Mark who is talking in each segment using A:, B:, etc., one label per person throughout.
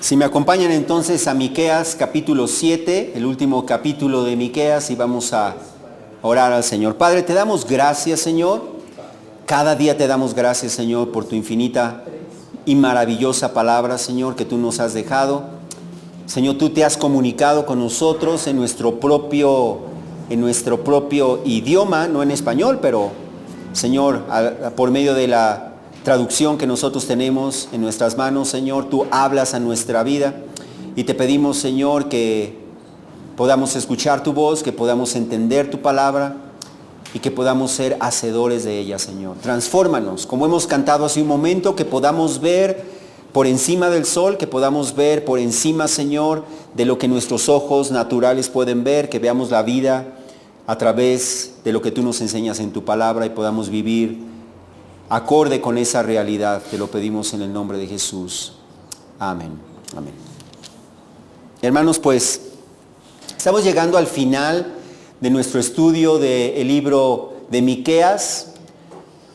A: Si me acompañan entonces a Miqueas capítulo 7, el último capítulo de Miqueas, y vamos a orar al Señor. Padre, te damos gracias, Señor. Cada día te damos gracias, Señor, por tu infinita y maravillosa palabra, Señor, que tú nos has dejado. Señor, tú te has comunicado con nosotros en nuestro propio idioma, no en español, pero, Señor, por medio de la traducción que nosotros tenemos en nuestras manos, Señor, tú hablas a nuestra vida y te pedimos, Señor, que podamos escuchar tu voz, que podamos entender tu palabra y que podamos ser hacedores de ella, Señor. Transfórmanos, como hemos cantado hace un momento, que podamos ver por encima del sol, que podamos ver por encima, Señor, de lo que nuestros ojos naturales pueden ver, que veamos la vida a través de lo que tú nos enseñas en tu palabra y podamos vivir acorde con esa realidad. Te lo pedimos en el nombre de Jesús. Amén. Amén. Hermanos, pues estamos llegando al final de nuestro estudio del libro de Miqueas,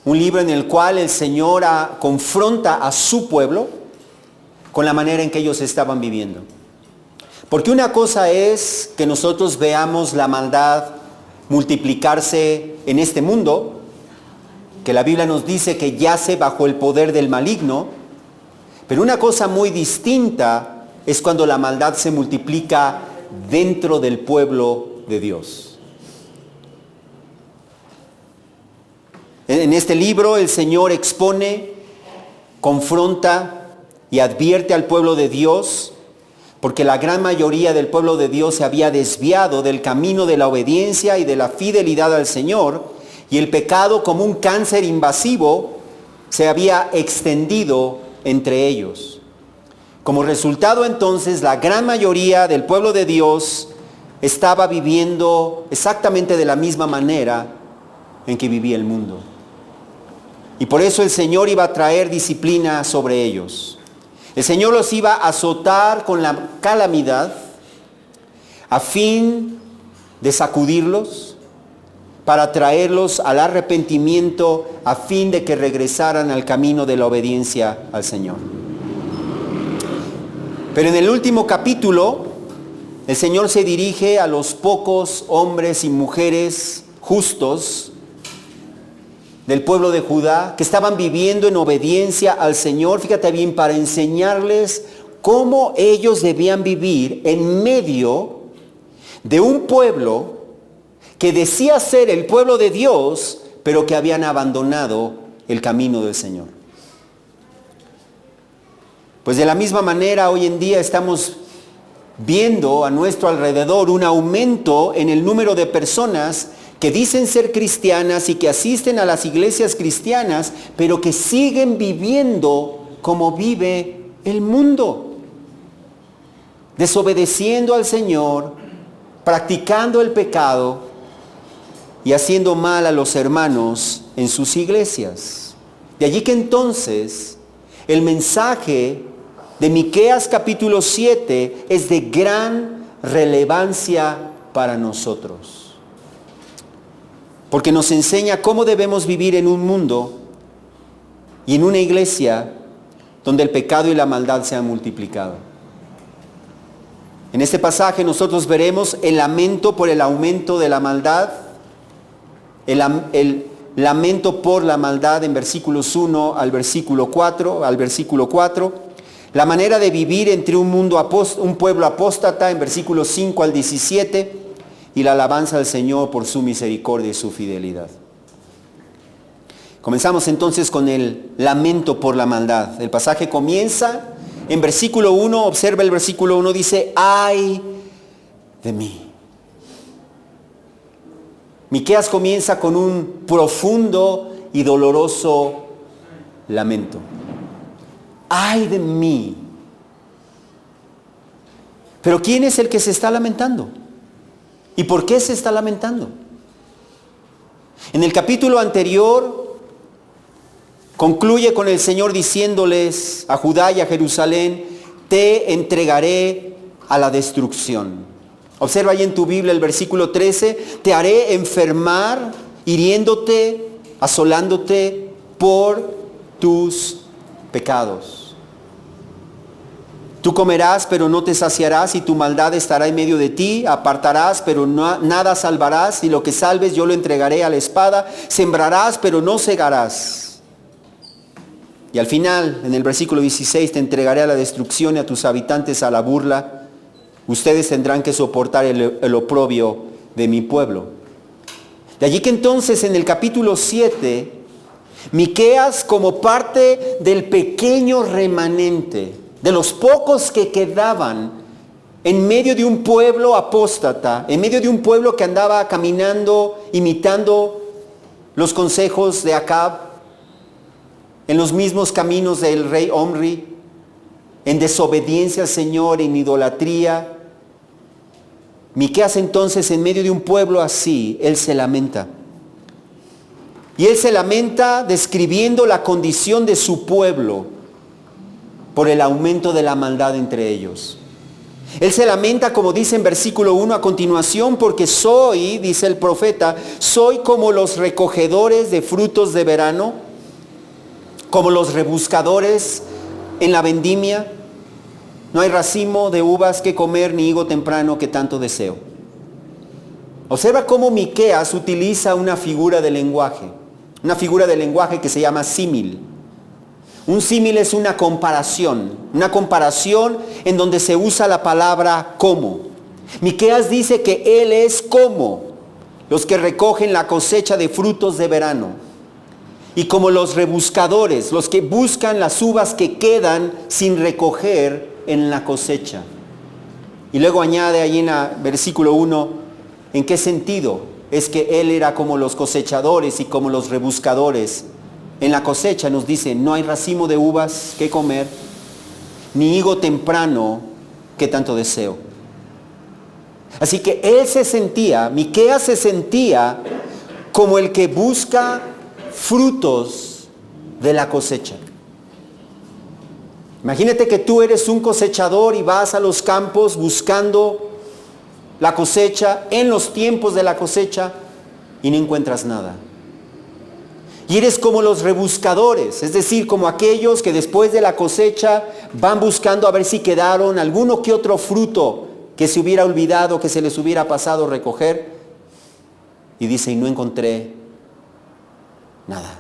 A: un libro en el cual el Señor confronta a su pueblo con la manera en que ellos estaban viviendo. Porque una cosa es que nosotros veamos la maldad multiplicarse en este mundo, que la Biblia nos dice que yace bajo el poder del maligno, pero una cosa muy distinta es cuando la maldad se multiplica dentro del pueblo de Dios. En este libro el Señor expone, confronta y advierte al pueblo de Dios, porque la gran mayoría del pueblo de Dios se había desviado del camino de la obediencia y de la fidelidad al Señor, y el pecado, como un cáncer invasivo, se había extendido entre ellos. Como resultado, entonces, la gran mayoría del pueblo de Dios estaba viviendo exactamente de la misma manera en que vivía el mundo. Y por eso el Señor iba a traer disciplina sobre ellos. El Señor los iba a azotar con la calamidad a fin de sacudirlos, para traerlos al arrepentimiento, a fin de que regresaran al camino de la obediencia al Señor. Pero en el último capítulo, el Señor se dirige a los pocos hombres y mujeres justos del pueblo de Judá, que estaban viviendo en obediencia al Señor, fíjate bien, para enseñarles cómo ellos debían vivir en medio de un pueblo que decía ser el pueblo de Dios, pero que habían abandonado el camino del Señor. Pues de la misma manera, hoy en día estamos viendo a nuestro alrededor un aumento en el número de personas que dicen ser cristianas y que asisten a las iglesias cristianas, pero que siguen viviendo como vive el mundo, desobedeciendo al Señor, practicando el pecado y haciendo mal a los hermanos en sus iglesias. De allí que entonces el mensaje de Miqueas capítulo 7 es de gran relevancia para nosotros, porque nos enseña cómo debemos vivir en un mundo y en una iglesia donde el pecado y la maldad se han multiplicado. En este pasaje nosotros veremos el lamento por el aumento de la maldad, el lamento por la maldad en versículos 1 al versículo 4, la manera de vivir entre un pueblo apóstata en versículos 5 al 17, y la alabanza al Señor por su misericordia y su fidelidad. Comenzamos entonces con el lamento por la maldad. El pasaje comienza en versículo 1, observa el versículo 1, dice, ¡ay de mí! Miqueas comienza con un profundo y doloroso lamento. ¡Ay de mí! Pero ¿quién es el que se está lamentando? ¿Y por qué se está lamentando? En el capítulo anterior concluye con el Señor diciéndoles a Judá y a Jerusalén, te entregaré a la destrucción. Observa ahí en tu Biblia el versículo 13, te haré enfermar, hiriéndote, asolándote por tus pecados. Tú comerás, pero no te saciarás, y tu maldad estará en medio de ti. Apartarás, pero nada salvarás, y lo que salves yo lo entregaré a la espada. Sembrarás, pero no segarás. Y al final, en el versículo 16, te entregaré a la destrucción y a tus habitantes a la burla. Ustedes tendrán que soportar el oprobio de mi pueblo. De allí que entonces en el capítulo 7, Miqueas, como parte del pequeño remanente, de los pocos que quedaban en medio de un pueblo apóstata, en medio de un pueblo que andaba caminando, imitando los consejos de Acab, en los mismos caminos del rey Omri, en desobediencia al Señor, en idolatría. Miqueas entonces, en medio de un pueblo así, él se lamenta. Y él se lamenta describiendo la condición de su pueblo por el aumento de la maldad entre ellos. Él se lamenta, como dice en versículo 1 a continuación, porque soy, dice el profeta, soy como los recogedores de frutos de verano, como los rebuscadores en la vendimia. No hay racimo de uvas que comer, ni higo temprano que tanto deseo. Observa cómo Miqueas utiliza una figura de lenguaje que se llama símil. Un símil es una comparación en donde se usa la palabra como. Miqueas dice que él es como los que recogen la cosecha de frutos de verano, y como los rebuscadores, los que buscan las uvas que quedan sin recoger en la cosecha. Y luego añade allí en el versículo 1, ¿en qué sentido? Es que él era como los cosechadores y como los rebuscadores. En la cosecha nos dice, no hay racimo de uvas que comer, ni higo temprano que tanto deseo. Así que Miqueas se sentía como el que busca frutos de la cosecha. Imagínate que tú eres un cosechador y vas a los campos buscando la cosecha en los tiempos de la cosecha y no encuentras nada. Y eres como los rebuscadores, es decir, como aquellos que después de la cosecha van buscando a ver si quedaron alguno que otro fruto que se hubiera olvidado, que se les hubiera pasado recoger. Y dice, y no encontré nada.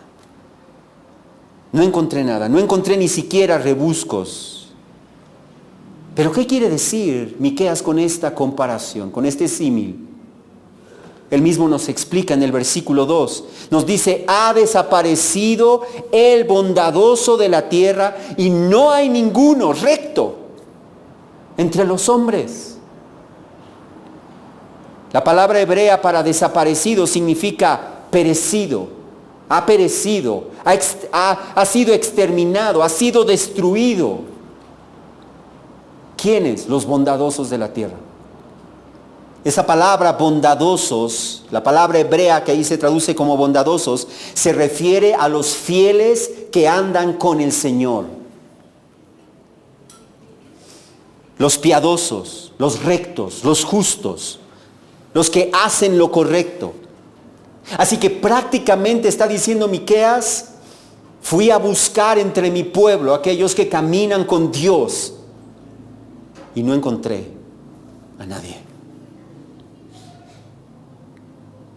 A: No encontré nada, no encontré ni siquiera rebuscos. Pero ¿qué quiere decir Miqueas con esta comparación, con este símil? Él mismo nos explica en el versículo 2. Nos dice, ha desaparecido el bondadoso de la tierra y no hay ninguno recto entre los hombres. La palabra hebrea para desaparecido significa perecido. Ha perecido, ha sido exterminado, ha sido destruido. ¿Quiénes? Los bondadosos de la tierra. Esa palabra bondadosos, la palabra hebrea que ahí se traduce como bondadosos, se refiere a los fieles que andan con el Señor. Los piadosos, los rectos, los justos, los que hacen lo correcto. Así que prácticamente está diciendo Miqueas, fui a buscar entre mi pueblo aquellos que caminan con Dios y no encontré a nadie.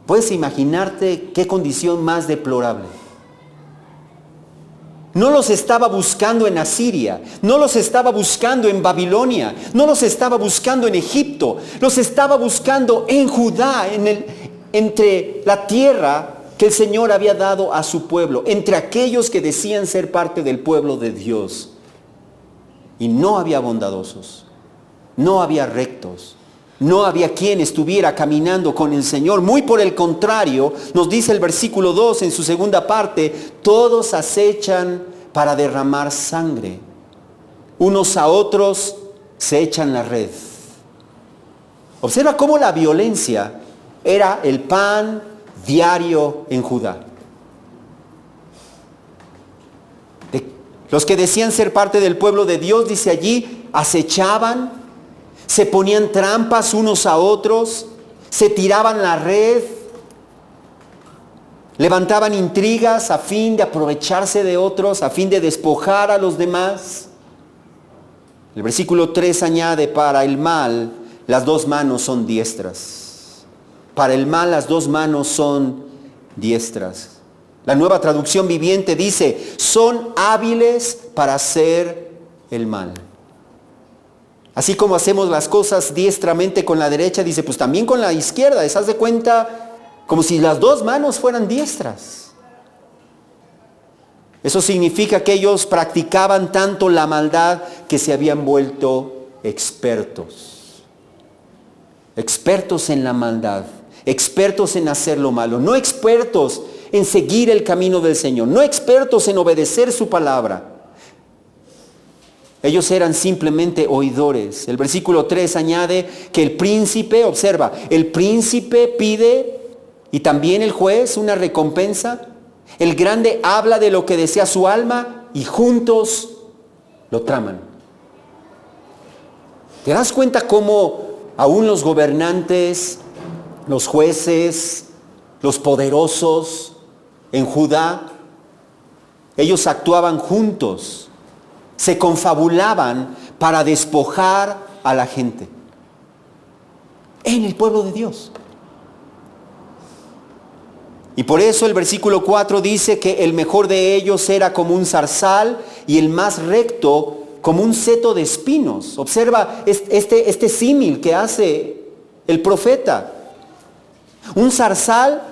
A: ¿Puedes imaginarte qué condición más deplorable? No los estaba buscando en Asiria, no los estaba buscando en Babilonia, no los estaba buscando en Egipto, los estaba buscando en Judá, entre la tierra que el Señor había dado a su pueblo, entre aquellos que decían ser parte del pueblo de Dios. Y no había bondadosos, no había rectos, no había quien estuviera caminando con el Señor. Muy por el contrario, nos dice el versículo 2 en su segunda parte, todos acechan para derramar sangre. Unos a otros se echan la red. Observa cómo la violencia era el pan diario en Judá. Los que decían ser parte del pueblo de Dios, dice allí, acechaban, se ponían trampas unos a otros, se tiraban la red, levantaban intrigas a fin de aprovecharse de otros, a fin de despojar a los demás. El versículo 3 añade, para el mal las dos manos son diestras. Para el mal las dos manos son diestras. La Nueva Traducción Viviente dice, son hábiles para hacer el mal. Así como hacemos las cosas diestramente con la derecha, dice, pues también con la izquierda. ¿Haz de cuenta? Como si las dos manos fueran diestras. Eso significa que ellos practicaban tanto la maldad que se habían vuelto expertos. Expertos en la maldad, expertos en hacer lo malo, no expertos en seguir el camino del Señor, no expertos en obedecer su palabra. Ellos eran simplemente oidores. El versículo 3 añade que el príncipe, observa, el príncipe pide y también el juez una recompensa. El grande habla de lo que desea su alma y juntos lo traman. ¿Te das cuenta cómo aún los gobernantes, los jueces, los poderosos en Judá, ellos actuaban juntos, se confabulaban para despojar a la gente en el pueblo de Dios? Y por eso el versículo 4 dice que el mejor de ellos era como un zarzal y el más recto como un seto de espinos. Observa este símil que hace el profeta. Un zarzal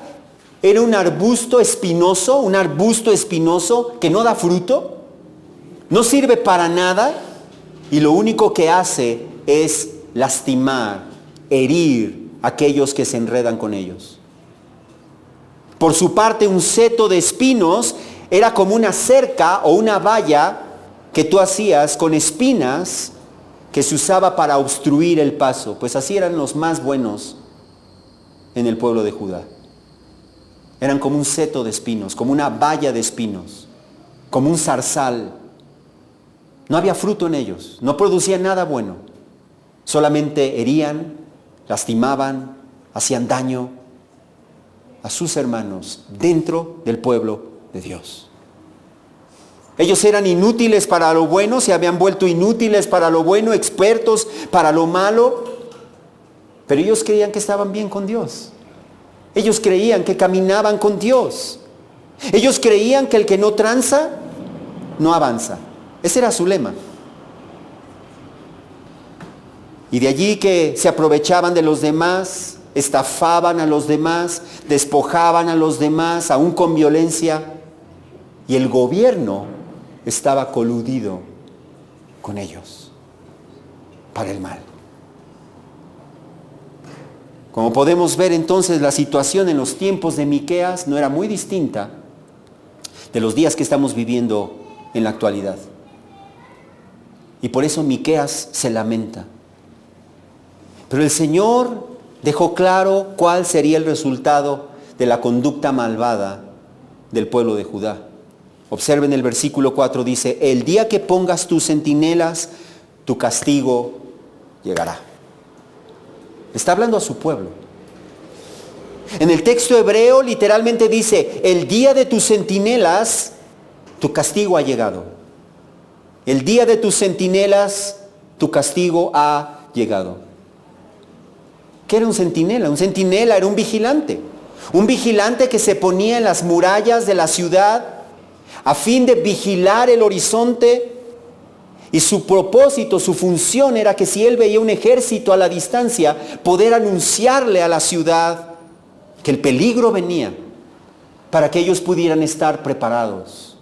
A: era un arbusto espinoso que no da fruto, no sirve para nada y lo único que hace es lastimar, herir a aquellos que se enredan con ellos. Por su parte, un seto de espinos era como una cerca o una valla que tú hacías con espinas que se usaba para obstruir el paso. Pues así eran los más buenos en el pueblo de Judá. Eran como un seto de espinos, como una valla de espinos, como un zarzal. No había fruto en ellos, no producían nada bueno. Solamente herían, lastimaban, hacían daño a sus hermanos dentro del pueblo de Dios. Ellos eran inútiles para lo bueno, se habían vuelto inútiles para lo bueno, expertos para lo malo, pero ellos creían que estaban bien con Dios. Ellos creían que caminaban con Dios. Ellos creían que el que no tranza, no avanza. Ese era su lema. Y de allí que se aprovechaban de los demás, estafaban a los demás, despojaban a los demás, aún con violencia, y el gobierno estaba coludido con ellos para el mal. Como podemos ver entonces, la situación en los tiempos de Miqueas no era muy distinta de los días que estamos viviendo en la actualidad. Y por eso Miqueas se lamenta. Pero el Señor dejó claro cuál sería el resultado de la conducta malvada del pueblo de Judá. Observen el versículo 4, dice, el día que pongas tus centinelas, tu castigo llegará. Está hablando a su pueblo. En el texto hebreo literalmente dice, el día de tus centinelas, tu castigo ha llegado. El día de tus centinelas, tu castigo ha llegado. ¿Qué era un centinela? Un centinela era un vigilante que se ponía en las murallas de la ciudad a fin de vigilar el horizonte, y su propósito, su función era que si él veía un ejército a la distancia, poder anunciarle a la ciudad que el peligro venía para que ellos pudieran estar preparados.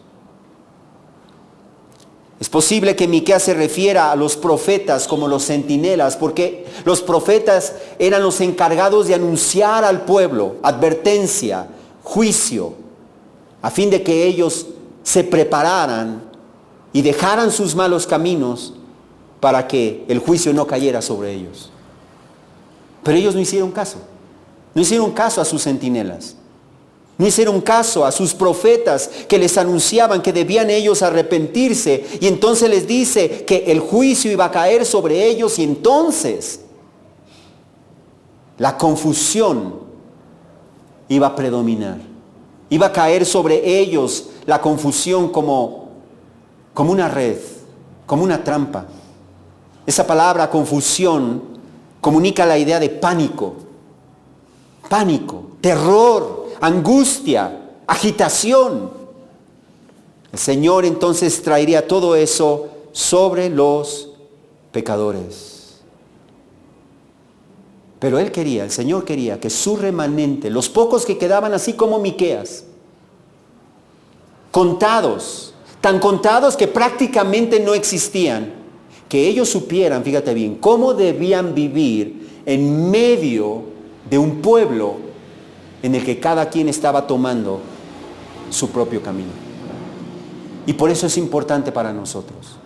A: Es posible que Miqueas se refiera a los profetas como los centinelas, porque los profetas eran los encargados de anunciar al pueblo advertencia, juicio, a fin de que ellos se prepararan y dejaran sus malos caminos para que el juicio no cayera sobre ellos. Pero ellos no hicieron caso. No hicieron caso a sus centinelas. No hicieron caso a sus profetas que les anunciaban que debían ellos arrepentirse. Y entonces les dice que el juicio iba a caer sobre ellos, y entonces la confusión iba a predominar. Iba a caer sobre ellos la confusión como una red, como una trampa. Esa palabra confusión comunica la idea de pánico, terror, angustia, agitación. El Señor entonces traería todo eso sobre los pecadores. Pero el Señor quería que su remanente, los pocos que quedaban así como Miqueas, contados, tan contados que prácticamente no existían, que ellos supieran, fíjate bien, cómo debían vivir en medio de un pueblo en el que cada quien estaba tomando su propio camino. Y por eso es importante para nosotros.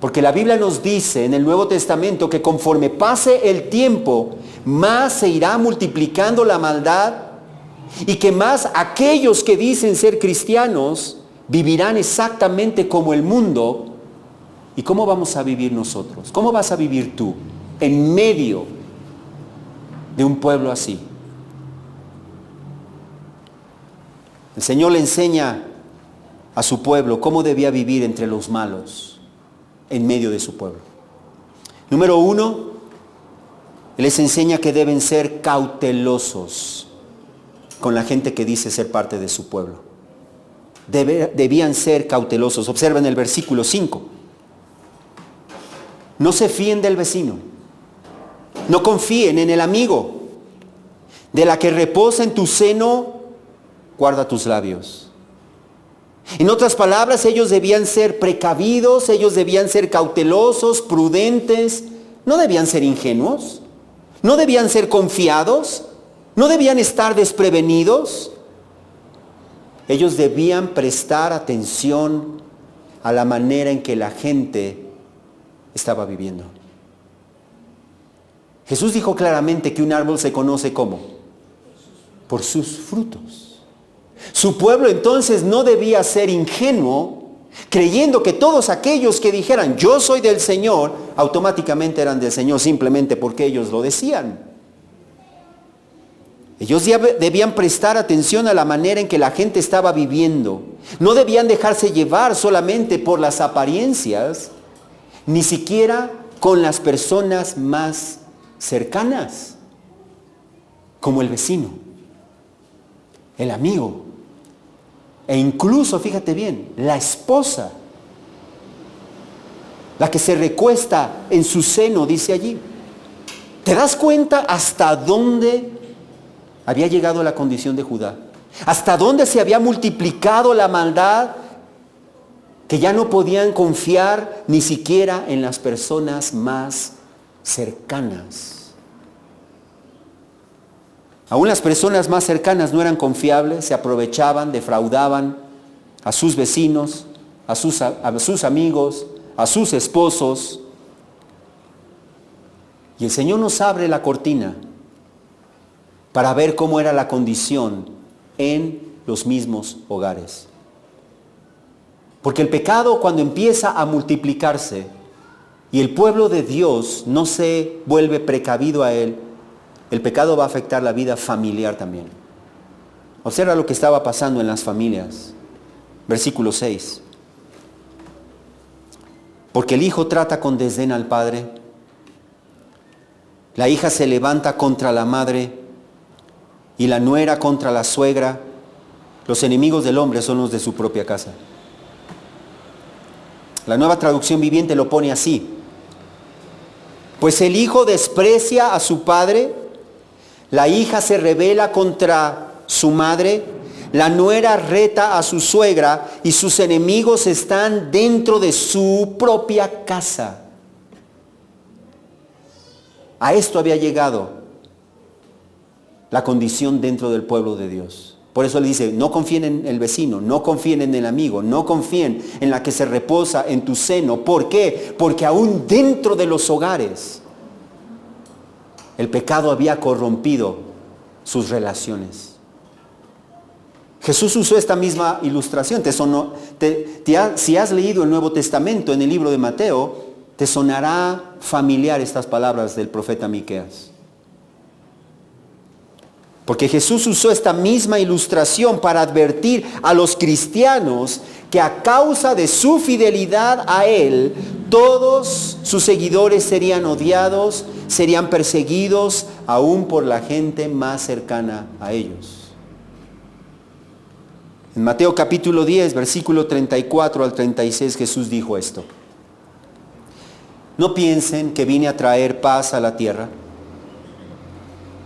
A: Porque la Biblia nos dice en el Nuevo Testamento que conforme pase el tiempo, más se irá multiplicando la maldad y que más aquellos que dicen ser cristianos vivirán exactamente como el mundo. ¿Y cómo vamos a vivir nosotros? ¿Cómo vas a vivir tú en medio de un pueblo así? El Señor le enseña a su pueblo cómo debía vivir entre los malos en medio de su pueblo. Número 1, Él les enseña que deben ser cautelosos con la gente que dice ser parte de su pueblo. Debían ser cautelosos. Observen el versículo 5. No se fíen del vecino. No confíen en el amigo. De la que reposa en tu seno, guarda tus labios. En otras palabras, ellos debían ser precavidos, ellos debían ser cautelosos, prudentes, no debían ser ingenuos, no debían ser confiados, no debían estar desprevenidos. Ellos debían prestar atención a la manera en que la gente estaba viviendo. Jesús dijo claramente que un árbol se conoce ¿cómo? Por sus frutos. Su pueblo entonces no debía ser ingenuo, creyendo que todos aquellos que dijeran yo soy del Señor, automáticamente eran del Señor simplemente porque ellos lo decían. Ellos debían prestar atención a la manera en que la gente estaba viviendo. No debían dejarse llevar solamente por las apariencias, ni siquiera con las personas más cercanas, como el vecino, el amigo, e incluso, fíjate bien, la esposa, la que se recuesta en su seno, dice allí. ¿Te das cuenta hasta dónde había llegado la condición de Judá? ¿Hasta dónde se había multiplicado la maldad? Que ya no podían confiar ni siquiera en las personas más cercanas. Aún las personas más cercanas no eran confiables, se aprovechaban, defraudaban a sus vecinos, a sus amigos, a sus esposos. Y el Señor nos abre la cortina para ver cómo era la condición en los mismos hogares. Porque el pecado, cuando empieza a multiplicarse y el pueblo de Dios no se vuelve precavido a él, el pecado va a afectar la vida familiar también. Observa lo que estaba pasando en las familias. Versículo 6. Porque el hijo trata con desdén al padre, la hija se levanta contra la madre y la nuera contra la suegra. Los enemigos del hombre son los de su propia casa. La Nueva Traducción Viviente lo pone así. Pues el hijo desprecia a su padre, la hija se rebela contra su madre, la nuera reta a su suegra y sus enemigos están dentro de su propia casa. A esto había llegado la condición dentro del pueblo de Dios. Por eso le dice, no confíen en el vecino, no confíen en el amigo, no confíen en la que se reposa en tu seno. ¿Por qué? Porque aún dentro de los hogares el pecado había corrompido sus relaciones. Jesús usó esta misma ilustración. Si has leído el Nuevo Testamento en el libro de Mateo, te sonará familiar estas palabras del profeta Miqueas. Porque Jesús usó esta misma ilustración para advertir a los cristianos que a causa de su fidelidad a Él, todos sus seguidores serían odiados, serían perseguidos aún por la gente más cercana a ellos. En Mateo capítulo 10, versículo 34 al 36, Jesús dijo esto: no piensen que vine a traer paz a la tierra.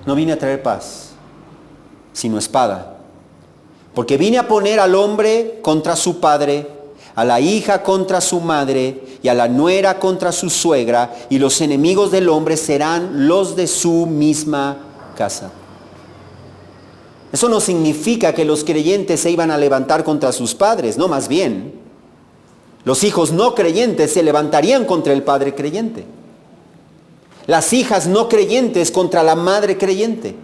A: No vine a traer paz, sino espada. Porque vine a poner al hombre contra su padre, a la hija contra su madre, y a la nuera contra su suegra, y los enemigos del hombre serán los de su misma casa. Eso no significa que los creyentes se iban a levantar contra sus padres, no, más bien, los hijos no creyentes se levantarían contra el padre creyente. Las hijas no creyentes contra la madre creyente.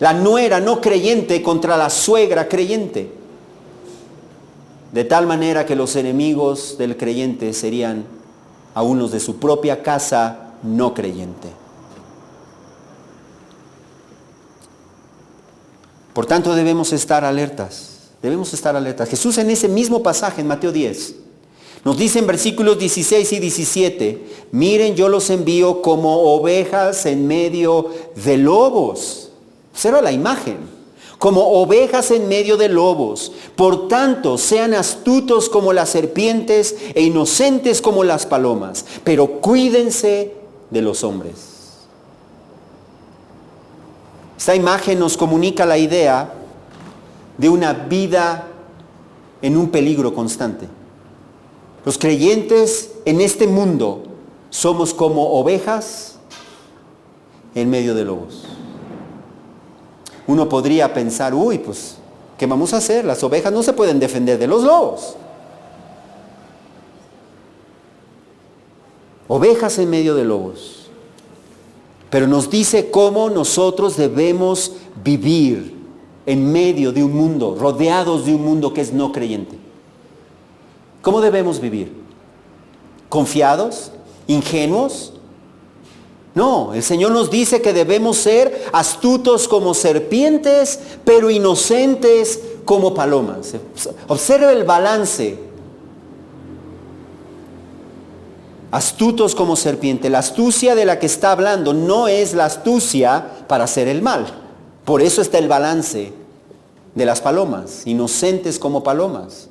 A: La nuera no creyente contra la suegra creyente. De tal manera que los enemigos del creyente serían aún los de su propia casa no creyente. Por tanto, debemos estar alertas. Debemos estar alertas. Jesús en ese mismo pasaje, en Mateo 10, nos dice en versículos 16 y 17, miren, yo los envío como ovejas en medio de lobos. Observa la imagen. Como ovejas en medio de lobos. Por tanto, sean astutos como las serpientes e inocentes como las palomas. Pero cuídense de los hombres. Esta imagen nos comunica la idea de una vida en un peligro constante. Los creyentes en este mundo somos como ovejas en medio de lobos. Uno podría pensar, pues, ¿qué vamos a hacer? Las ovejas no se pueden defender de los lobos. Ovejas en medio de lobos. Pero nos dice cómo nosotros debemos vivir en medio de un mundo, rodeados de un mundo que es no creyente. ¿Cómo debemos vivir? ¿Confiados? ¿Ingenuos? No, el Señor nos dice que debemos ser astutos como serpientes, pero inocentes como palomas. Observe el balance. Astutos como serpiente. La astucia de la que está hablando no es la astucia para hacer el mal. Por eso está el balance de las palomas, inocentes como palomas.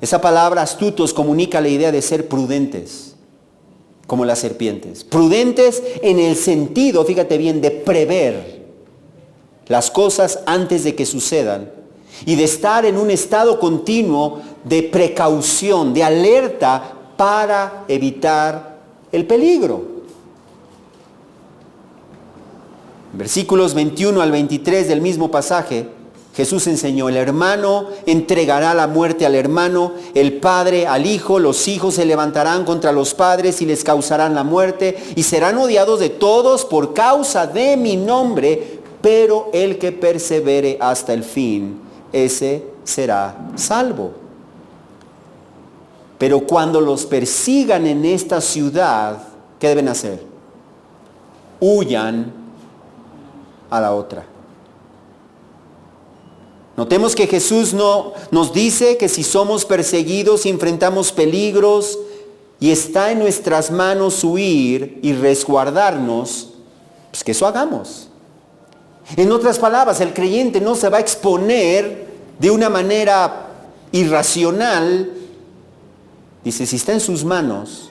A: Esa palabra astutos comunica la idea de ser prudentes, como las serpientes. Prudentes en el sentido, fíjate bien, de prever las cosas antes de que sucedan y de estar en un estado continuo de precaución, de alerta para evitar el peligro. Versículos 21 al 23 del mismo pasaje, Jesús enseñó: el hermano entregará la muerte al hermano, el padre al hijo, los hijos se levantarán contra los padres y les causarán la muerte, y serán odiados de todos por causa de mi nombre, pero el que persevere hasta el fin, ese será salvo. Pero cuando los persigan en esta ciudad, ¿qué deben hacer? Huyan a la otra. Notemos que Jesús no nos dice que si somos perseguidos y enfrentamos peligros y está en nuestras manos huir y resguardarnos, pues que eso hagamos. En otras palabras, el creyente no se va a exponer de una manera irracional. Dice, si está en sus manos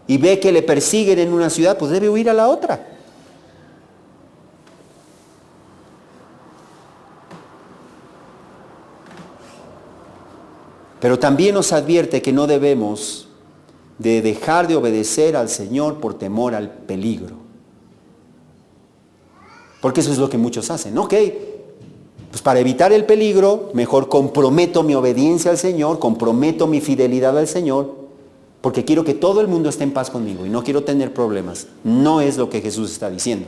A: y ve que le persiguen en una ciudad, pues debe huir a la otra. Pero también nos advierte que no debemos de dejar de obedecer al Señor por temor al peligro. Porque eso es lo que muchos hacen. Ok, pues para evitar el peligro, mejor comprometo mi obediencia al Señor, comprometo mi fidelidad al Señor, porque quiero que todo el mundo esté en paz conmigo y no quiero tener problemas. No es lo que Jesús está diciendo.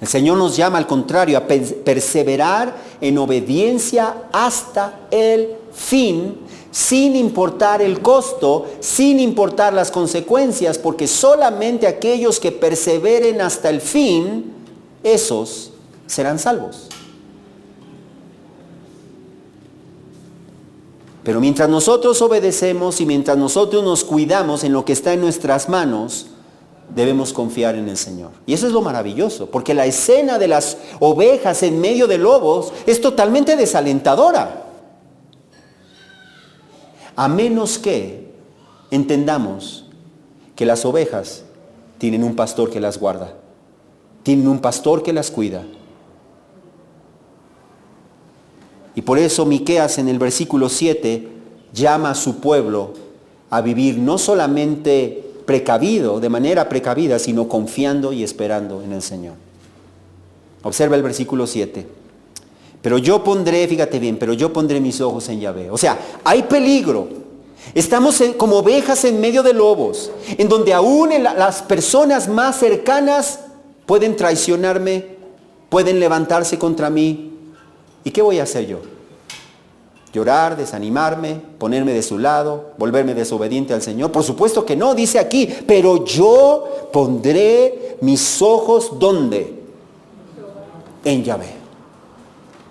A: El Señor nos llama al contrario a perseverar en obediencia hasta el fin, sin importar el costo, sin importar las consecuencias, porque solamente aquellos que perseveren hasta el fin, esos serán salvos. Pero mientras nosotros obedecemos y mientras nosotros nos cuidamos en lo que está en nuestras manos, debemos confiar en el Señor. Y eso es lo maravilloso, porque la escena de las ovejas en medio de lobos es totalmente desalentadora. A menos que entendamos que las ovejas tienen un pastor que las guarda, tienen un pastor que las cuida. Y por eso Miqueas en el versículo 7 llama a su pueblo a vivir no solamente precavido, de manera precavida, sino confiando y esperando en el Señor. Observa el versículo 7. Pero yo pondré, fíjate bien, pero yo pondré mis ojos en Yahvé. O sea, hay peligro. Estamos como ovejas en medio de lobos, en donde aún las personas más cercanas pueden traicionarme, pueden levantarse contra mí. ¿Y qué voy a hacer yo? ¿Llorar, desanimarme, ponerme de su lado, volverme desobediente al Señor? Por supuesto que no, dice aquí, pero yo pondré mis ojos, ¿dónde? En Yahvé,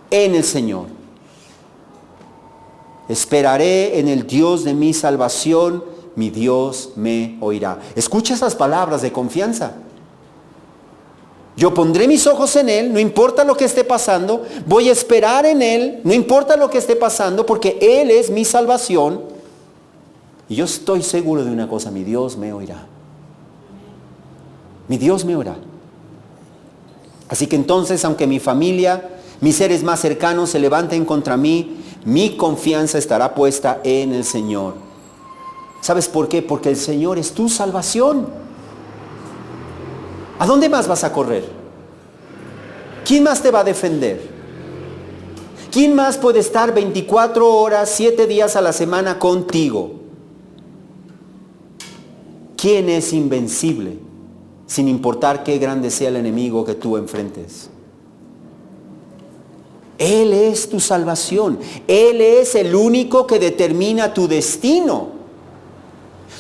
A: en el Señor. Esperaré en el Dios de mi salvación, mi Dios me oirá. Escucha esas palabras de confianza. Yo pondré mis ojos en Él, no importa lo que esté pasando, voy a esperar en Él, no importa lo que esté pasando, porque Él es mi salvación. Y yo estoy seguro de una cosa, mi Dios me oirá. Mi Dios me oirá. Así que entonces, aunque mi familia, mis seres más cercanos se levanten contra mí, mi confianza estará puesta en el Señor. ¿Sabes por qué? Porque el Señor es tu salvación. ¿A dónde más vas a correr? ¿Quién más te va a defender? ¿Quién más puede estar 24 horas, 7 días a la semana contigo? ¿Quién es invencible, sin importar qué grande sea el enemigo que tú enfrentes? Él es tu salvación. Él es el único que determina tu destino.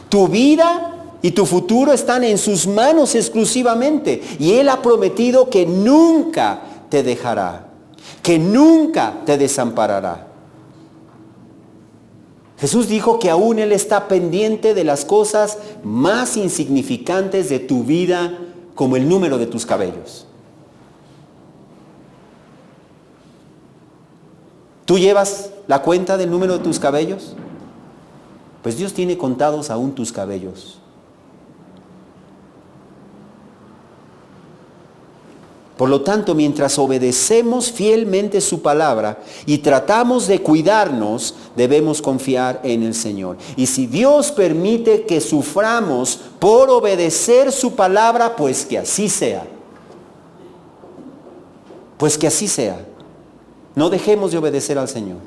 A: Tu vida y tu futuro están en sus manos exclusivamente. Y Él ha prometido que nunca te dejará, que nunca te desamparará. Jesús dijo que aún Él está pendiente de las cosas más insignificantes de tu vida, como el número de tus cabellos. ¿Tú llevas la cuenta del número de tus cabellos? Pues Dios tiene contados aún tus cabellos. Por lo tanto, mientras obedecemos fielmente su palabra y tratamos de cuidarnos, debemos confiar en el Señor. Y si Dios permite que suframos por obedecer su palabra, pues que así sea. Pues que así sea. No dejemos de obedecer al Señor.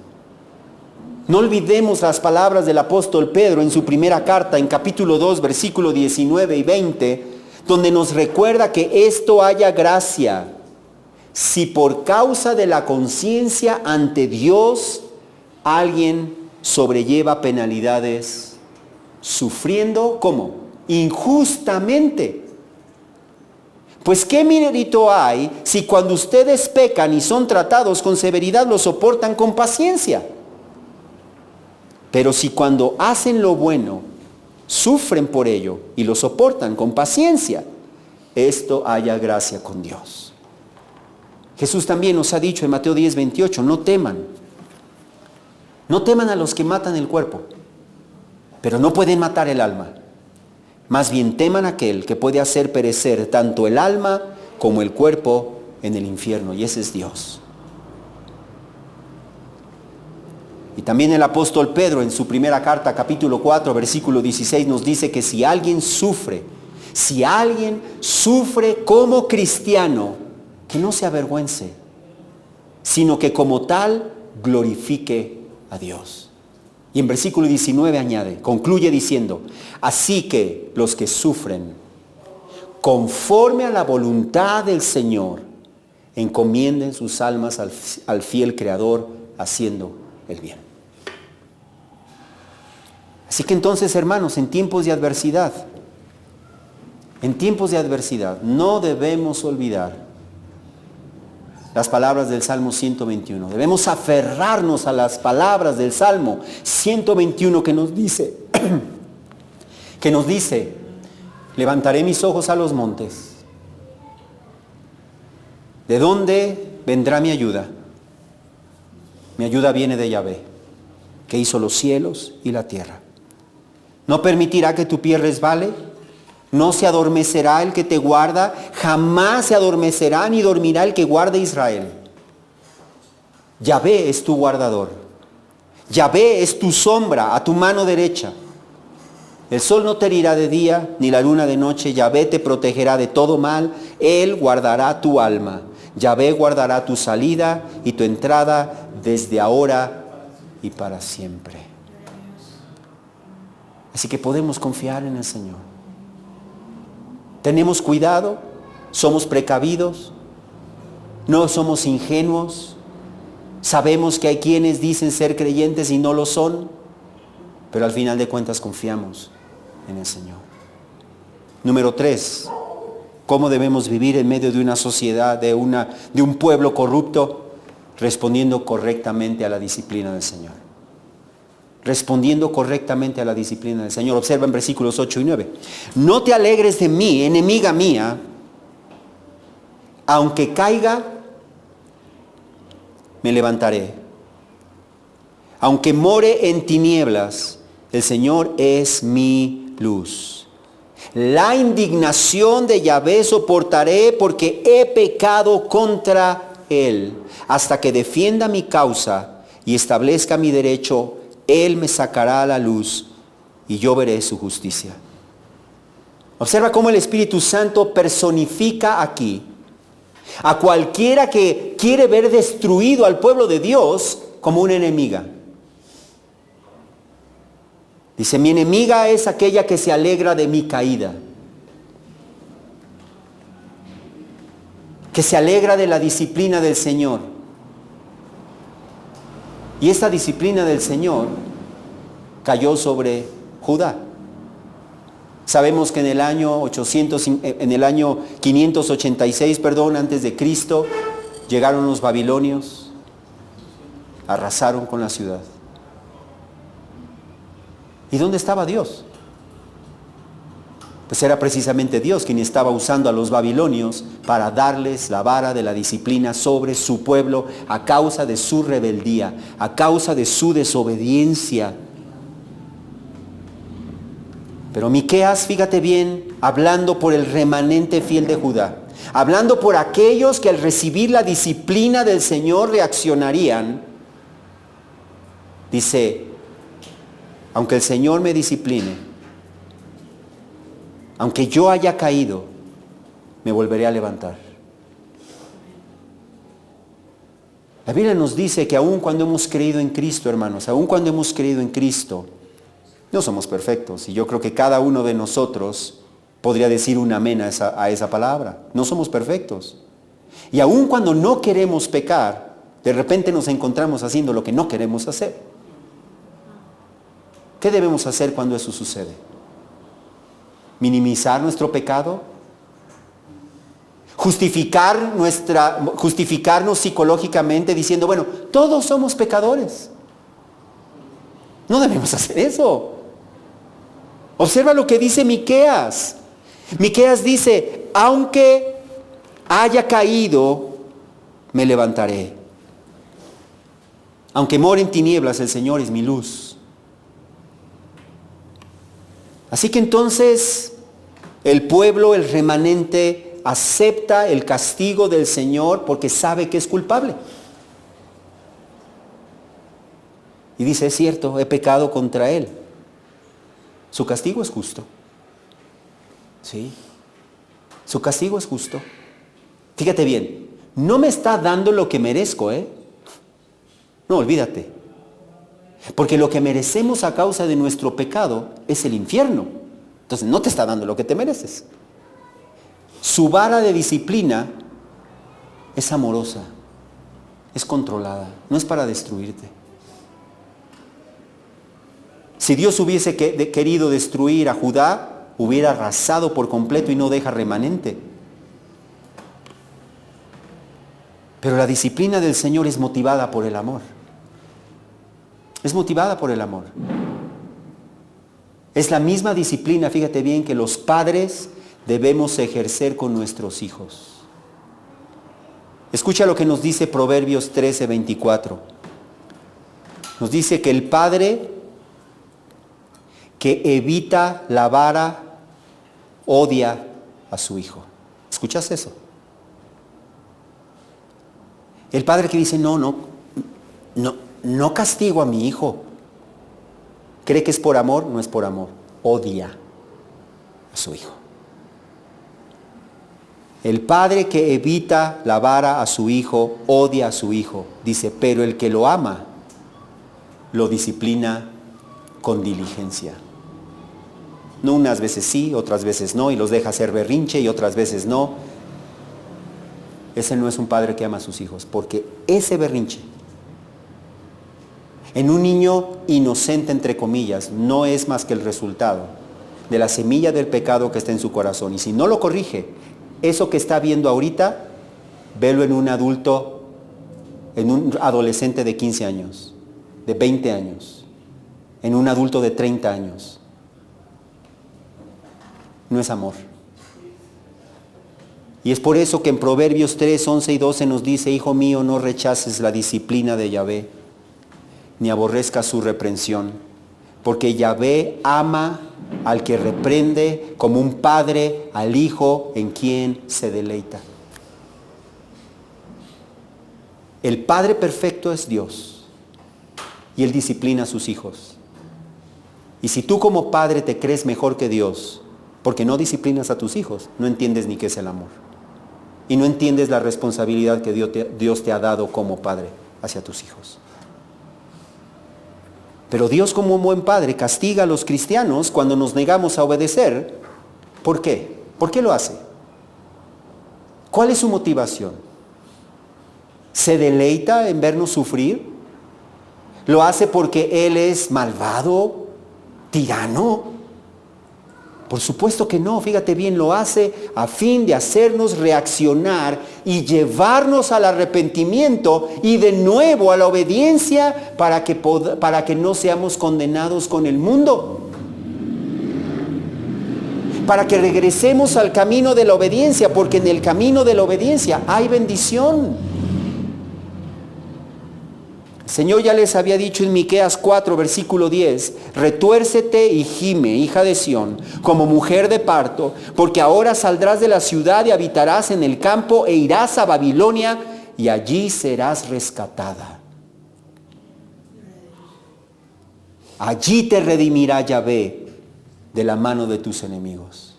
A: No olvidemos las palabras del apóstol Pedro en su primera carta, en capítulo 2, versículo 19 y 20, donde nos recuerda que esto haya gracia, si por causa de la conciencia ante Dios alguien sobrelleva penalidades, sufriendo, ¿cómo? Injustamente. Pues qué mérito hay si cuando ustedes pecan y son tratados con severidad lo soportan con paciencia. Pero si cuando hacen lo bueno sufren por ello y lo soportan con paciencia, esto haya gracia con Dios. Jesús también nos ha dicho en Mateo 10, 28, no teman. No teman a los que matan el cuerpo, pero no pueden matar el alma. Más bien teman a aquel que puede hacer perecer tanto el alma como el cuerpo en el infierno, y ese es Dios. Y también el apóstol Pedro en su primera carta, capítulo 4, versículo 16, nos dice que si alguien sufre como cristiano, que no se avergüence, sino que como tal glorifique a Dios. Y en versículo 19 añade, concluye diciendo, así que los que sufren conforme a la voluntad del Señor, encomienden sus almas al fiel Creador, haciendo el bien. Así que entonces, hermanos, en tiempos de adversidad, no debemos olvidar las palabras del Salmo 121. Debemos aferrarnos a las palabras del Salmo 121 que nos dice, levantaré mis ojos a los montes. ¿De dónde vendrá mi ayuda? Mi ayuda viene de Yahvé, que hizo los cielos y la tierra. No permitirá que tu pie resbale, no se adormecerá el que te guarda, jamás se adormecerá ni dormirá el que guarda Israel. Yahvé es tu guardador, Yahvé es tu sombra a tu mano derecha. El sol no te herirá de día, ni la luna de noche. Yahvé te protegerá de todo mal, Él guardará tu alma. Yahvé guardará tu salida y tu entrada desde ahora y para siempre. Así que podemos confiar en el Señor. Tenemos cuidado, somos precavidos, no somos ingenuos. Sabemos que hay quienes dicen ser creyentes y no lo son, pero al final de cuentas confiamos en el Señor. Número 3, ¿cómo debemos vivir en medio de una sociedad, de un pueblo corrupto? Respondiendo correctamente a la disciplina del Señor. Respondiendo correctamente a la disciplina del Señor. Observa en versículos 8 y 9. No te alegres de mí, enemiga mía, aunque caiga, me levantaré. Aunque more en tinieblas, el Señor es mi luz. La indignación de Yahvé soportaré porque he pecado contra Él. Hasta que defienda mi causa y establezca mi derecho, Él me sacará a la luz y yo veré su justicia. Observa cómo el Espíritu Santo personifica aquí a cualquiera que quiere ver destruido al pueblo de Dios como una enemiga. Dice, mi enemiga es aquella que se alegra de mi caída, que se alegra de la disciplina del Señor. Y esta disciplina del Señor cayó sobre Judá. Sabemos que en el año 586, antes de Cristo, llegaron los babilonios, arrasaron con la ciudad. ¿Y dónde estaba Dios? Pues era precisamente Dios quien estaba usando a los babilonios para darles la vara de la disciplina sobre su pueblo a causa de su rebeldía, a causa de su desobediencia. Pero Miqueas, fíjate bien, hablando por el remanente fiel de Judá, hablando por aquellos que al recibir la disciplina del Señor reaccionarían, dice, aunque el Señor me discipline, aunque yo haya caído, me volveré a levantar. La Biblia nos dice que aun cuando hemos creído en Cristo, hermanos, aun cuando hemos creído en Cristo, no somos perfectos. Y yo creo que cada uno de nosotros podría decir un amén a esa palabra. No somos perfectos. Y aun cuando no queremos pecar, de repente nos encontramos haciendo lo que no queremos hacer. ¿Qué debemos hacer cuando eso sucede? ¿Minimizar nuestro pecado? ¿Justificarnos psicológicamente diciendo, bueno, todos somos pecadores? No debemos hacer eso. Observa lo que dice Miqueas. Miqueas dice, aunque haya caído, me levantaré. Aunque more en tinieblas, el Señor es mi luz. Así que entonces el pueblo, el remanente, acepta el castigo del Señor porque sabe que es culpable. Y dice, es cierto, he pecado contra Él. Su castigo es justo. Sí, su castigo es justo. Fíjate bien, no me está dando lo que merezco, No, olvídate. Porque lo que merecemos a causa de nuestro pecado es el infierno. Entonces no te está dando lo que te mereces. Su vara de disciplina es amorosa, es controlada, no es para destruirte. Si Dios hubiese querido destruir a Judá, hubiera arrasado por completo y no deja remanente. Pero la disciplina del Señor es motivada por el amor. Es motivada por el amor. Es la misma disciplina, fíjate bien, que los padres debemos ejercer con nuestros hijos. Escucha lo que nos dice Proverbios 13:24. Nos dice que el padre que evita la vara odia a su hijo. ¿Escuchas eso? El padre que dice, no castigo a mi hijo. ¿Cree que es por amor? No es por amor. Odia a su hijo. El padre que evita la vara a su hijo, odia a su hijo. Dice, pero el que lo ama, lo disciplina con diligencia. No, unas veces sí, otras veces no, y los deja hacer berrinche y otras veces no. Ese no es un padre que ama a sus hijos, porque ese berrinche, en un niño inocente, entre comillas, no es más que el resultado de la semilla del pecado que está en su corazón. Y si no lo corrige, eso que está viendo ahorita, velo en un adulto, en un adolescente de 15 años, de 20 años, en un adulto de 30 años. No es amor. Y es por eso que en Proverbios 3, 11 y 12 nos dice, hijo mío, no rechaces la disciplina de Yahvé, ni aborrezcas su reprensión, porque Yahvé ama al que reprende como un padre al hijo en quien se deleita. El Padre perfecto es Dios y Él disciplina a sus hijos. Y si tú como padre te crees mejor que Dios porque no disciplinas a tus hijos, no entiendes ni qué es el amor. Y no entiendes la responsabilidad que Dios te ha dado como padre hacia tus hijos. Pero Dios, como un buen padre, castiga a los cristianos cuando nos negamos a obedecer. ¿Por qué? ¿Por qué lo hace? ¿Cuál es su motivación? ¿Se deleita en vernos sufrir? ¿Lo hace porque Él es malvado, tirano? Por supuesto que no, fíjate bien, lo hace a fin de hacernos reaccionar y llevarnos al arrepentimiento y de nuevo a la obediencia para que no seamos condenados con el mundo. Para que regresemos al camino de la obediencia, porque en el camino de la obediencia hay bendición. El Señor ya les había dicho en Miqueas 4, versículo 10, retuércete y gime, hija de Sión, como mujer de parto, porque ahora saldrás de la ciudad y habitarás en el campo e irás a Babilonia y allí serás rescatada. Allí te redimirá Yahvé de la mano de tus enemigos.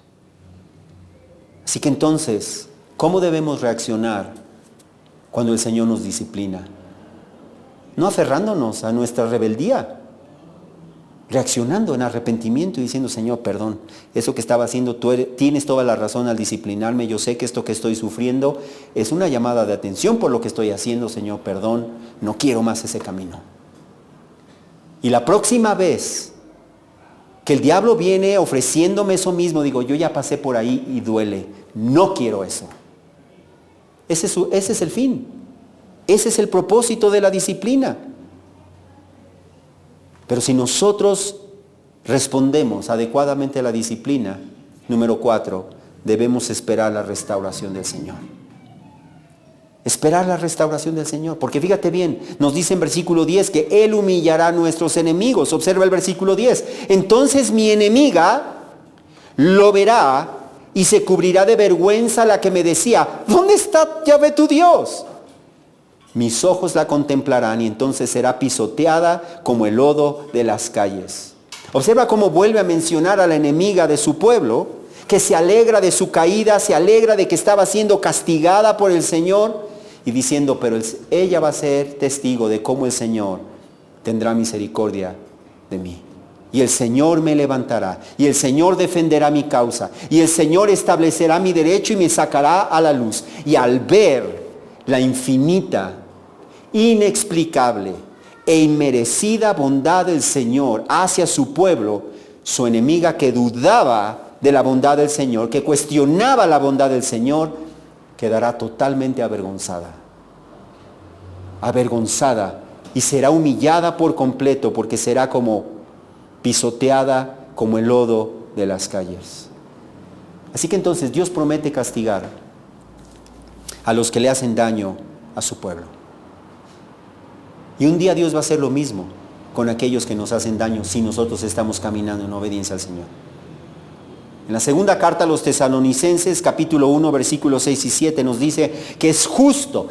A: Así que entonces, ¿cómo debemos reaccionar cuando el Señor nos disciplina? No aferrándonos a nuestra rebeldía, reaccionando en arrepentimiento y diciendo, Señor, perdón, eso que estaba haciendo, tienes toda la razón al disciplinarme, yo sé que esto que estoy sufriendo es una llamada de atención por lo que estoy haciendo, Señor, perdón, no quiero más ese camino. Y la próxima vez que el diablo viene ofreciéndome eso mismo, digo, yo ya pasé por ahí y duele, no quiero eso. Ese es el fin. Ese es el propósito de la disciplina. Pero si nosotros respondemos adecuadamente a la disciplina, número 4, debemos esperar la restauración del Señor. Esperar la restauración del Señor. Porque fíjate bien, nos dice en versículo 10 que Él humillará a nuestros enemigos. Observa el versículo 10. Entonces mi enemiga lo verá y se cubrirá de vergüenza la que me decía, ¿dónde está Yahvé tu Dios? Mis ojos la contemplarán y entonces será pisoteada como el lodo de las calles. Observa cómo vuelve a mencionar a la enemiga de su pueblo, que se alegra de su caída, se alegra de que estaba siendo castigada por el Señor y diciendo, pero ella va a ser testigo de cómo el Señor tendrá misericordia de mí. Y el Señor me levantará, y el Señor defenderá mi causa, y el Señor establecerá mi derecho y me sacará a la luz. Y al ver la infinita, inexplicable e inmerecida bondad del Señor hacia su pueblo, su enemiga que dudaba de la bondad del Señor, que cuestionaba la bondad del Señor, quedará totalmente avergonzada. avergonzada y será humillada por completo, porque será como pisoteada como el lodo de las calles. Así que entonces Dios promete castigar a los que le hacen daño a su pueblo. Y un día Dios va a hacer lo mismo con aquellos que nos hacen daño si nosotros estamos caminando en obediencia al Señor. En la segunda carta a los Tesalonicenses, capítulo 1, versículos 6 y 7, nos dice que es justo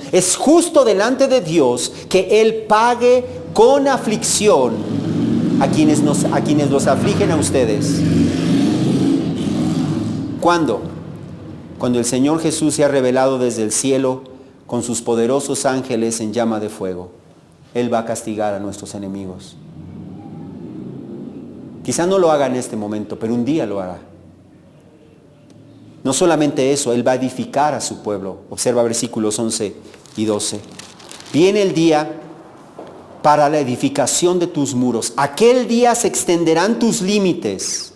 A: delante de Dios que Él pague con aflicción a quienes los afligen a ustedes. ¿Cuándo? Cuando el Señor Jesús se ha revelado desde el cielo con sus poderosos ángeles en llama de fuego. Él va a castigar a nuestros enemigos. Quizá no lo haga en este momento, pero un día lo hará. No solamente eso, Él va a edificar a su pueblo. Observa versículos 11 y 12. Viene el día para la edificación de tus muros. Aquel día se extenderán tus límites.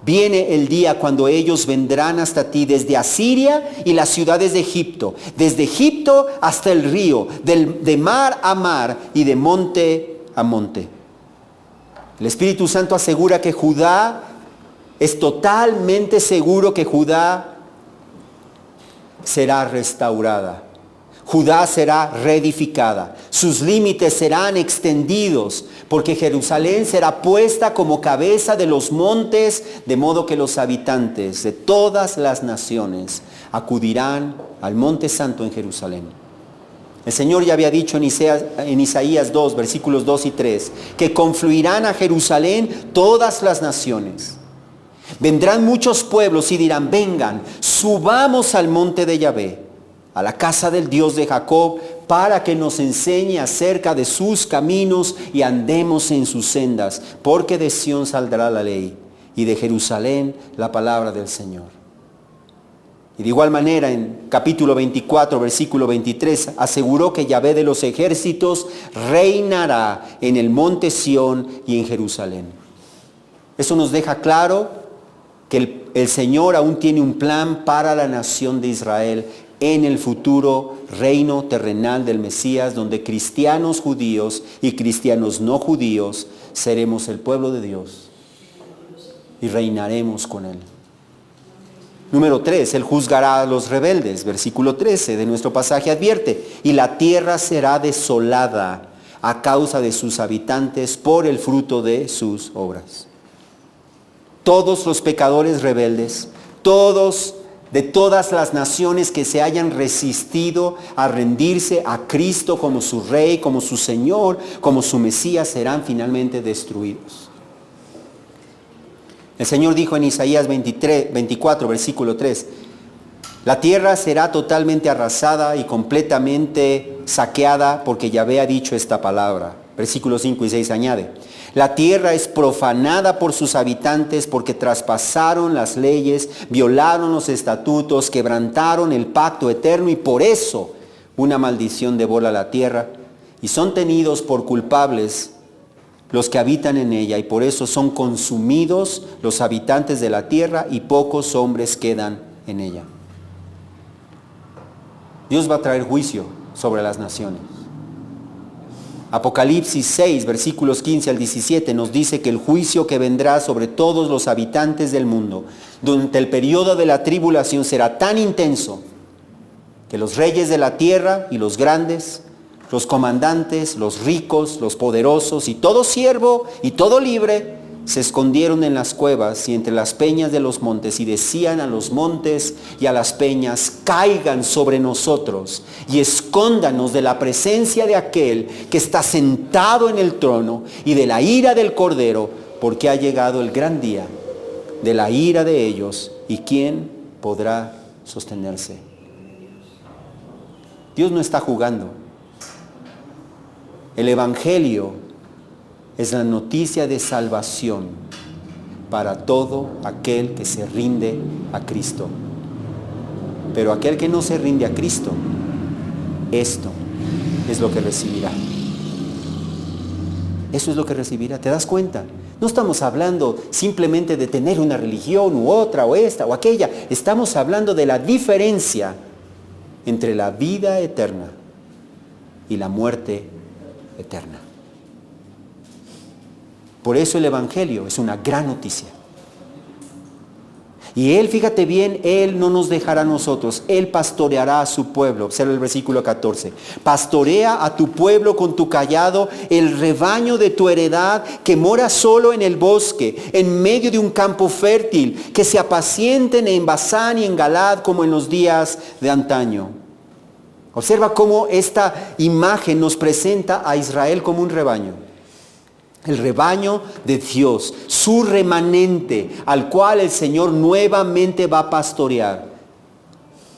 A: Viene el día cuando ellos vendrán hasta ti desde Asiria y las ciudades de Egipto, desde Egipto hasta el río, de mar a mar y de monte a monte. El Espíritu Santo asegura que Judá, es totalmente seguro que Judá será restaurada. Judá será reedificada. Sus límites serán extendidos, porque Jerusalén será puesta como cabeza de los montes, de modo que los habitantes de todas las naciones acudirán al monte santo en Jerusalén. El Señor ya había dicho en Isaías 2, versículos 2 y 3, que confluirán a Jerusalén todas las naciones. Vendrán muchos pueblos y dirán, vengan, subamos al monte de Yahvé, a la casa del Dios de Jacob, para que nos enseñe acerca de sus caminos y andemos en sus sendas, porque de Sión saldrá la ley y de Jerusalén la palabra del Señor. Y de igual manera en capítulo 24, versículo 23, aseguró que Yahvé de los ejércitos reinará en el monte Sión y en Jerusalén. Eso nos deja claro que el Señor aún tiene un plan para la nación de Israel en el futuro reino terrenal del Mesías, donde cristianos judíos y cristianos no judíos seremos el pueblo de Dios y reinaremos con Él. Número 3, Él juzgará a los rebeldes. Versículo 13 de nuestro pasaje advierte, y la tierra será desolada a causa de sus habitantes por el fruto de sus obras. Todos los pecadores rebeldes, de todas las naciones que se hayan resistido a rendirse a Cristo como su Rey, como su Señor, como su Mesías, serán finalmente destruidos. El Señor dijo en Isaías 24, versículo 3, la tierra será totalmente arrasada y completamente saqueada porque Yahvé ha dicho esta palabra. Versículos 5 y 6 añade, la tierra es profanada por sus habitantes porque traspasaron las leyes, violaron los estatutos, quebrantaron el pacto eterno y por eso una maldición devora la tierra y son tenidos por culpables los que habitan en ella y por eso son consumidos los habitantes de la tierra y pocos hombres quedan en ella. Dios va a traer juicio sobre las naciones. Apocalipsis 6, versículos 15 al 17 nos dice que el juicio que vendrá sobre todos los habitantes del mundo durante el periodo de la tribulación será tan intenso que los reyes de la tierra y los grandes, los comandantes, los ricos, los poderosos y todo siervo y todo libre se escondieron en las cuevas y entre las peñas de los montes y decían a los montes y a las peñas, caigan sobre nosotros y escóndanos de la presencia de aquel que está sentado en el trono y de la ira del Cordero, porque ha llegado el gran día de la ira de ellos y ¿quién podrá sostenerse? Dios no está jugando. El Evangelio es la noticia de salvación para todo aquel que se rinde a Cristo. Pero aquel que no se rinde a Cristo, esto es lo que recibirá. Eso es lo que recibirá. ¿Te das cuenta? No estamos hablando simplemente de tener una religión u otra o esta o aquella. Estamos hablando de la diferencia entre la vida eterna y la muerte eterna. Por eso el Evangelio es una gran noticia. Y Él, fíjate bien, Él no nos dejará a nosotros. Él pastoreará a su pueblo. Observa el versículo 14. Pastorea a tu pueblo con tu cayado, el rebaño de tu heredad que mora solo en el bosque, en medio de un campo fértil, que se apacienten en Basán y en Galad como en los días de antaño. Observa cómo esta imagen nos presenta a Israel como un rebaño. El rebaño de Dios, su remanente, al cual el Señor nuevamente va a pastorear.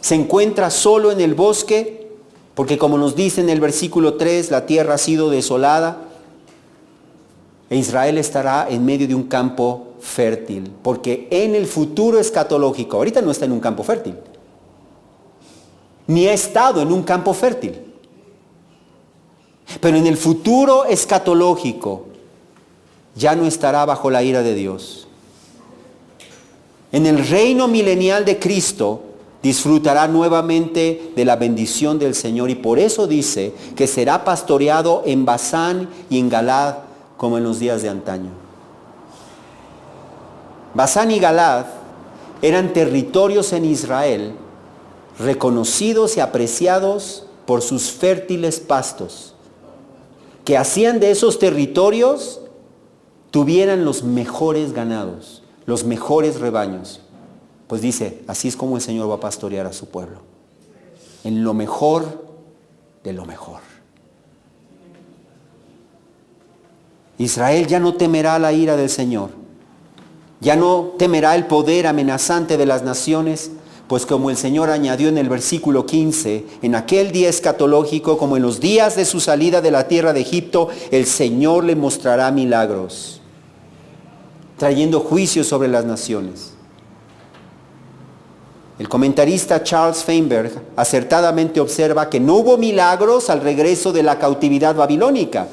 A: Se encuentra solo en el bosque, porque como nos dice en el versículo 3, la tierra ha sido desolada, e Israel estará en medio de un campo fértil, porque en el futuro escatológico, ahorita no está en un campo fértil, ni ha estado en un campo fértil, pero en el futuro escatológico, ya no estará bajo la ira de Dios. En el reino milenial de Cristo disfrutará nuevamente de la bendición del Señor, y por eso dice que será pastoreado en Basán y en Galad como en los días de antaño. Basán y Galad eran territorios en Israel reconocidos y apreciados por sus fértiles pastos, que hacían de esos territorios tuvieran los mejores ganados, los mejores rebaños. Pues dice, así es como el Señor va a pastorear a su pueblo, en lo mejor de lo mejor. Israel ya no temerá la ira del Señor, ya no temerá el poder amenazante de las naciones, pues como el Señor añadió en el versículo 15, en aquel día escatológico, como en los días de su salida de la tierra de Egipto, el Señor le mostrará milagros, trayendo juicio sobre las naciones. El comentarista Charles Feinberg acertadamente observa que no hubo milagros al regreso de la cautividad babilónica.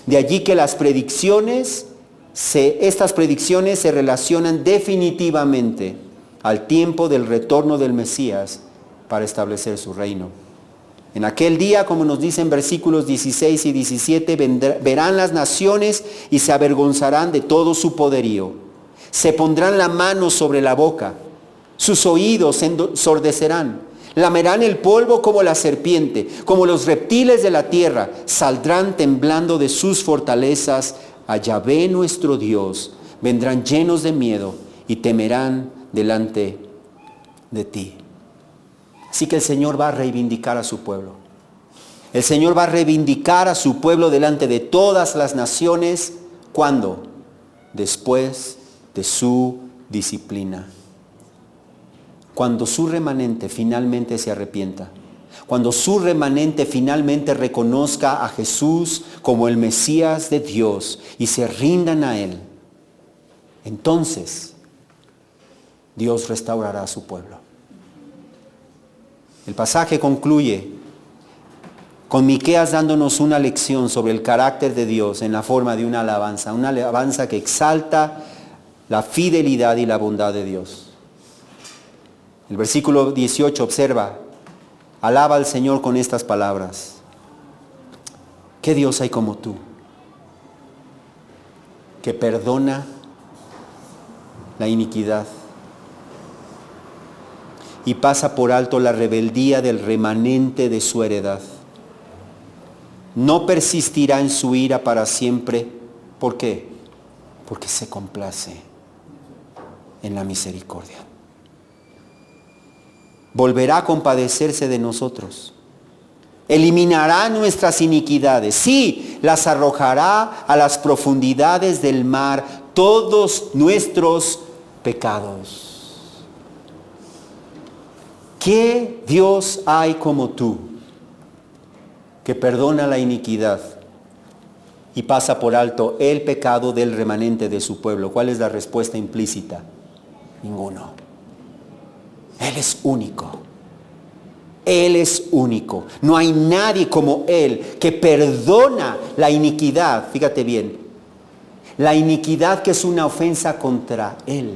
A: De allí que estas predicciones se relacionan definitivamente al tiempo del retorno del Mesías para establecer su reino. En aquel día, como nos dicen versículos 16 y 17, verán las naciones y se avergonzarán de todo su poderío. Se pondrán la mano sobre la boca, sus oídos se ensordecerán, lamerán el polvo como la serpiente, como los reptiles de la tierra, saldrán temblando de sus fortalezas. A Yahvé nuestro Dios vendrán llenos de miedo y temerán delante de ti. Así que el Señor va a reivindicar a su pueblo. El Señor va a reivindicar a su pueblo delante de todas las naciones. ¿Cuándo? Después de su disciplina. Cuando su remanente finalmente se arrepienta. Cuando su remanente finalmente reconozca a Jesús como el Mesías de Dios y se rindan a Él. Entonces, Dios restaurará a su pueblo. El pasaje concluye con Miqueas dándonos una lección sobre el carácter de Dios en la forma de una alabanza que exalta la fidelidad y la bondad de Dios. El versículo 18 observa, alaba al Señor con estas palabras. ¿Qué Dios hay como tú? Que perdona la iniquidad y pasa por alto la rebeldía del remanente de su heredad. No persistirá en su ira para siempre. ¿Por qué? Porque se complace en la misericordia. Volverá a compadecerse de nosotros. Eliminará nuestras iniquidades. Sí, las arrojará a las profundidades del mar, todos nuestros pecados. ¿Qué Dios hay como tú, que perdona la iniquidad y pasa por alto el pecado del remanente de su pueblo? ¿Cuál es la respuesta implícita? Ninguno. Él es único. Él es único. No hay nadie como Él que perdona la iniquidad. Fíjate bien, la iniquidad que es una ofensa contra Él.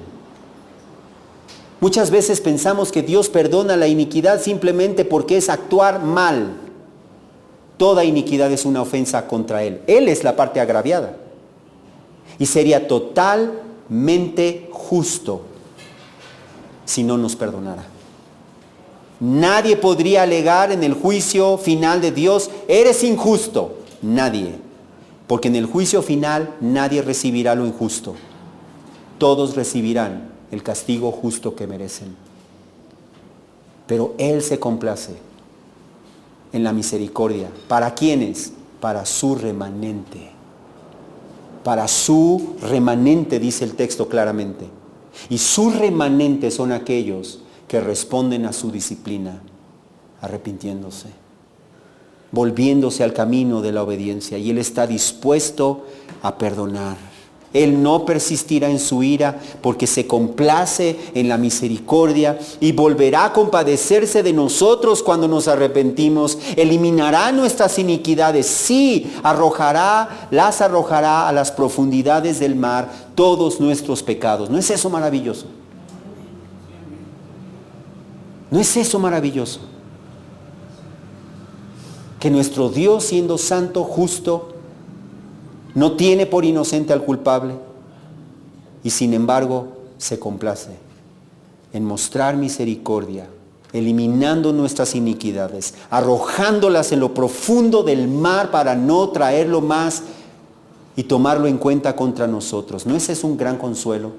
A: Muchas veces pensamos que Dios perdona la iniquidad simplemente porque es actuar mal. Toda iniquidad es una ofensa contra Él. Él es la parte agraviada. Y sería totalmente justo si no nos perdonara. Nadie podría alegar en el juicio final de Dios, eres injusto. Nadie. Porque en el juicio final nadie recibirá lo injusto. Todos recibirán el castigo justo que merecen. Pero Él se complace en la misericordia. ¿Para quiénes? Para su remanente. Para su remanente, dice el texto claramente. Y su remanente son aquellos que responden a su disciplina, arrepintiéndose, volviéndose al camino de la obediencia. Y Él está dispuesto a perdonar. Él no persistirá en su ira porque se complace en la misericordia y volverá a compadecerse de nosotros cuando nos arrepentimos. Eliminará nuestras iniquidades. Sí, las arrojará a las profundidades del mar todos nuestros pecados. ¿No es eso maravilloso? ¿No es eso maravilloso? Que nuestro Dios, siendo santo, justo, no tiene por inocente al culpable y sin embargo se complace en mostrar misericordia, eliminando nuestras iniquidades, arrojándolas en lo profundo del mar para no traerlo más y tomarlo en cuenta contra nosotros. ¿No ese es un gran consuelo?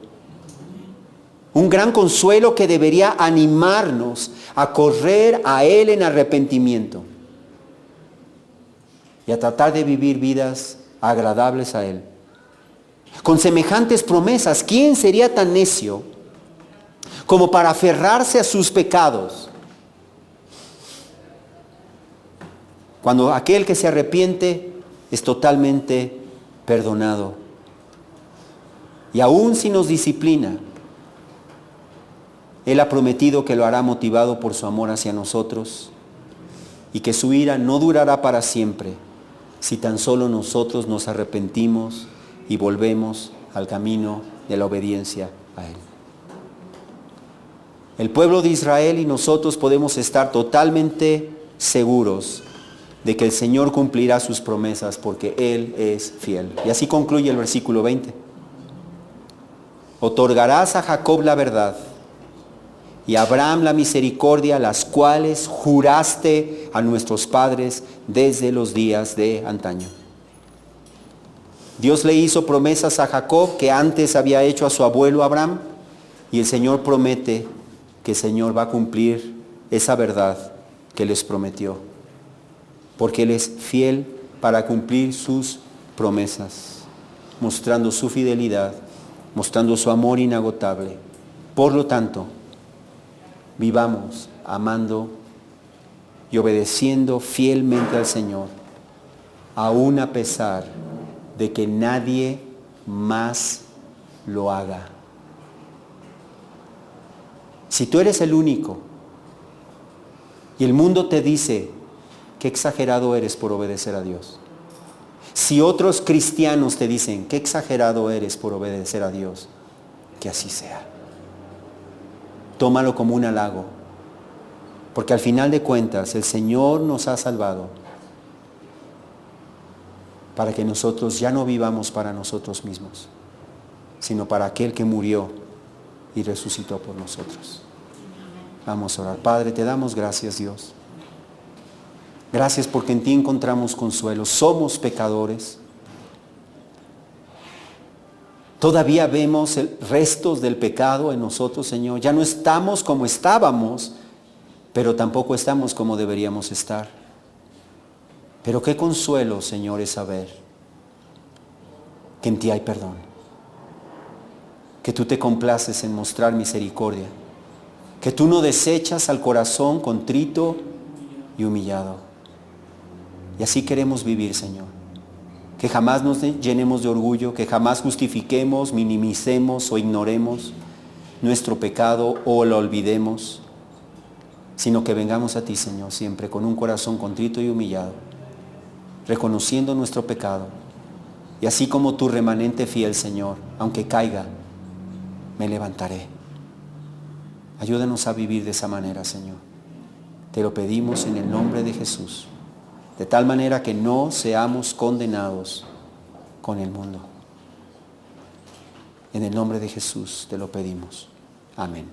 A: Un gran consuelo que debería animarnos a correr a Él en arrepentimiento y a tratar de vivir vidas agradables a Él. Con semejantes promesas, ¿quién sería tan necio como para aferrarse a sus pecados? Cuando aquel que se arrepiente es totalmente perdonado. Y aún si nos disciplina, Él ha prometido que lo hará motivado por su amor hacia nosotros y que su ira no durará para siempre, si tan solo nosotros nos arrepentimos y volvemos al camino de la obediencia a Él. El pueblo de Israel y nosotros podemos estar totalmente seguros de que el Señor cumplirá sus promesas porque Él es fiel. Y así concluye el versículo 20. Otorgarás a Jacob la verdad y a Abraham la misericordia, las cuales juraste a nuestros padres desde los días de antaño. Dios le hizo promesas a Jacob que antes había hecho a su abuelo Abraham, y el Señor promete que el Señor va a cumplir esa verdad que les prometió, porque Él es fiel para cumplir sus promesas, mostrando su fidelidad, mostrando su amor inagotable. Por lo tanto, vivamos amando y obedeciendo fielmente al Señor, aún a pesar de que nadie más lo haga. Si tú eres el único y el mundo te dice qué exagerado eres por obedecer a Dios, si otros cristianos te dicen qué exagerado eres por obedecer a Dios, que así sea. Tómalo como un halago, porque al final de cuentas el Señor nos ha salvado para que nosotros ya no vivamos para nosotros mismos, sino para aquel que murió y resucitó por nosotros. Vamos a orar. Padre, te damos gracias, Dios. Gracias porque en ti encontramos consuelo. Somos pecadores. Todavía vemos restos del pecado en nosotros, Señor. Ya no estamos como estábamos, pero tampoco estamos como deberíamos estar. Pero qué consuelo, Señor, es saber que en ti hay perdón, que tú te complaces en mostrar misericordia, que tú no desechas al corazón contrito y humillado. Y así queremos vivir, Señor. Que jamás nos llenemos de orgullo, que jamás justifiquemos, minimicemos o ignoremos nuestro pecado o lo olvidemos, sino que vengamos a ti, Señor, siempre con un corazón contrito y humillado, reconociendo nuestro pecado. Y así como tu remanente fiel, Señor, aunque caiga, me levantaré. Ayúdanos a vivir de esa manera, Señor. Te lo pedimos en el nombre de Jesús. de tal manera que no seamos condenados con el mundo. En el nombre de Jesús te lo pedimos. Amén.